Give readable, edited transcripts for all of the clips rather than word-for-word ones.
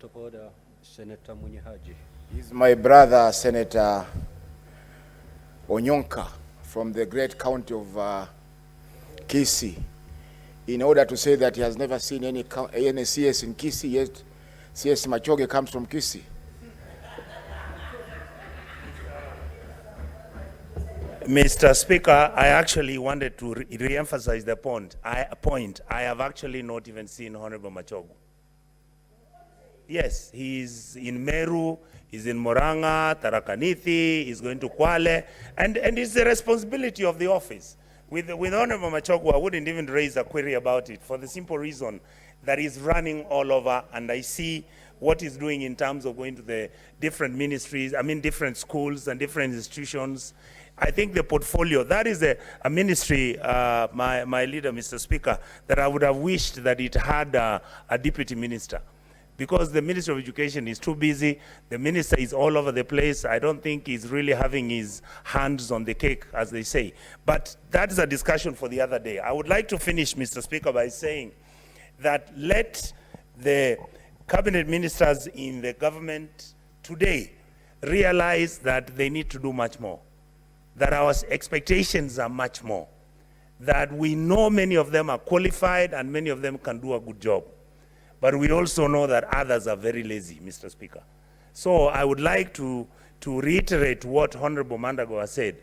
of order, Senator Munyahaji. He's my brother, Senator Onyonka, from the great county of Kisii, in order to say that he has never seen any CS in Kisii, yet CS Machogu comes from Kisii. Mr. Speaker, I actually wanted to re-emphasize the point. I have actually not even seen Honorable Machogu. Yes, he's in Meru, he's in Murang'a, Tharaka-Nithi, he's going to Kwale, and it's the responsibility of the office. With Honorable Machogu, I wouldn't even raise a query about it for the simple reason that he's running all over, and I see what he's doing in terms of going to the different ministries, different schools and different institutions. I think the portfolio, that is a ministry, my leader, Mr. Speaker, that I would have wished that it had a deputy minister. Because the Minister of Education is too busy, the minister is all over the place. I don't think he's really having his hands on the cake, as they say. But that is a discussion for the other day. I would like to finish, Mr. Speaker, by saying that let the cabinet ministers in the government today realize that they need to do much more, that our expectations are much more, that we know many of them are qualified and many of them can do a good job. But we also know that others are very lazy, Mr. Speaker. So I would like to reiterate what Honorable Mandago has said.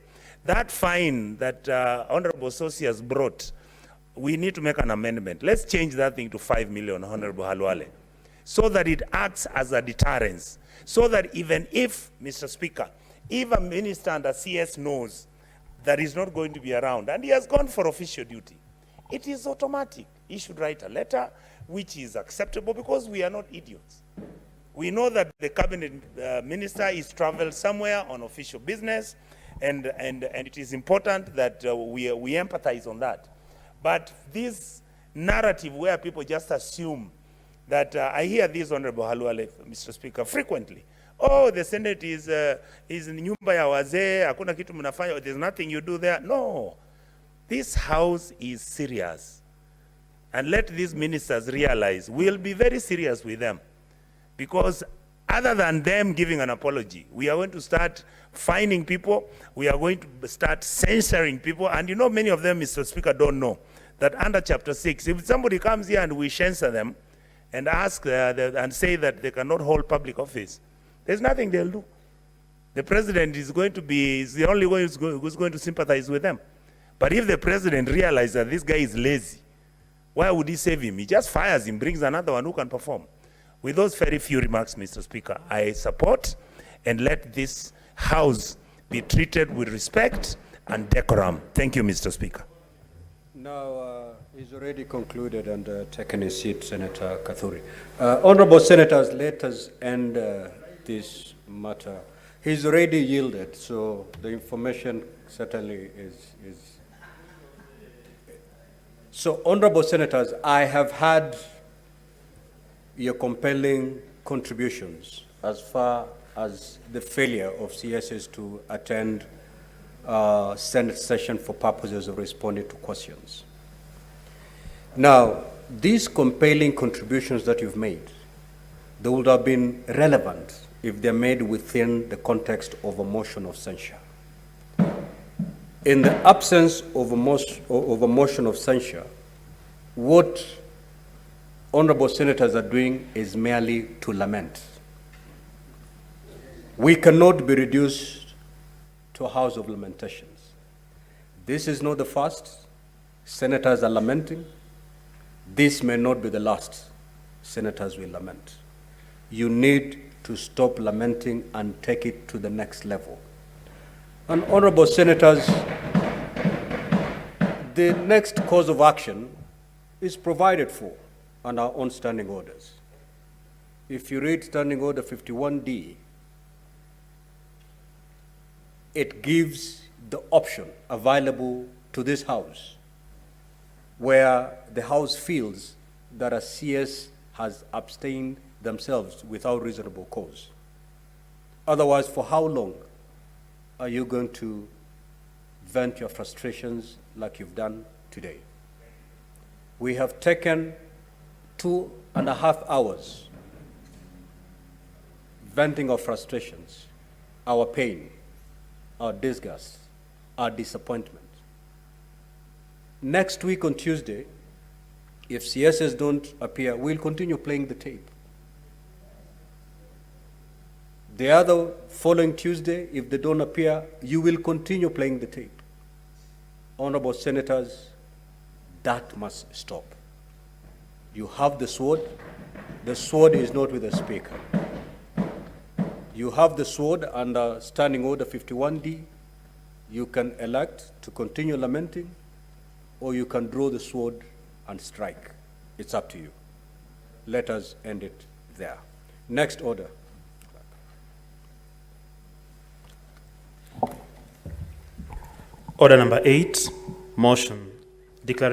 That fine that Honorable Sosi has brought, we need to make an amendment. Let's change that thing to 5 million, Honorable Halwale, so that it acts as a deterrence. So that even if, Mr. Speaker, if a minister under CS knows that he's not going to be around and he has gone for official duty, it is automatic. He should write a letter which is acceptable, because we are not idiots. We know that the cabinet minister is traveled somewhere on official business, and it is important that we empathize on that. But this narrative where people just assume that, I hear this, Honorable Halwale, Mr. Speaker, frequently. Oh, the Senate is nyumba ya wazee, hakuna kitu mnafanya, there's nothing you do there. No, this house is serious. And let these ministers realize we'll be very serious with them. Because other than them giving an apology, we are going to start fining people, we are going to start censoring people, and you know many of them, Mr. Speaker, don't know that under Chapter 6, if somebody comes here and we censor them and ask and say that they cannot hold public office, there's nothing they'll do. The president is the only one who's going to sympathize with them. But if the president realizes that this guy is lazy, why would he save him? He just fires him, brings another one who can perform. With those very few remarks, Mr. Speaker, I support and let this house be treated with respect and decorum. Thank you, Mr. Speaker. Now, he's already concluded and taken his seat, Senator Kathuri. Honorable Senators, let us end this matter. He's already yielded, so the information certainly is. So, Honorable Senators, I have had your compelling contributions as far as the failure of CSS to attend Senate session for purposes of responding to questions. Now, these compelling contributions that you've made, they would have been relevant if they're made within the context of a motion of censure. In the absence of a motion of censure, what honorable senators are doing is merely to lament. We cannot be reduced to a house of lamentations. This is not the first. Senators are lamenting. This may not be the last. Senators will lament. You need to stop lamenting and take it to the next level. And honorable senators, the next course of action is provided for on our own standing orders. If you read Standing Order 51D, it gives the option available to this House where the House feels that a CS has abstained themselves without reasonable cause. Otherwise, for how long are you going to vent your frustrations like you've done today? We have taken 2.5 hours venting our frustrations, our pain, our disgust, our disappointment. Next week on Tuesday, if CSs don't appear, we'll continue playing the tape. The other following Tuesday, if they don't appear, you will continue playing the tape. Honorable Senators, that must stop. You have the sword. The sword is not with the speaker. You have the sword under Standing Order 51D. You can elect to continue lamenting, or you can draw the sword and strike. It's up to you. Let us end it there. Next order. Order number 8, motion. Declaration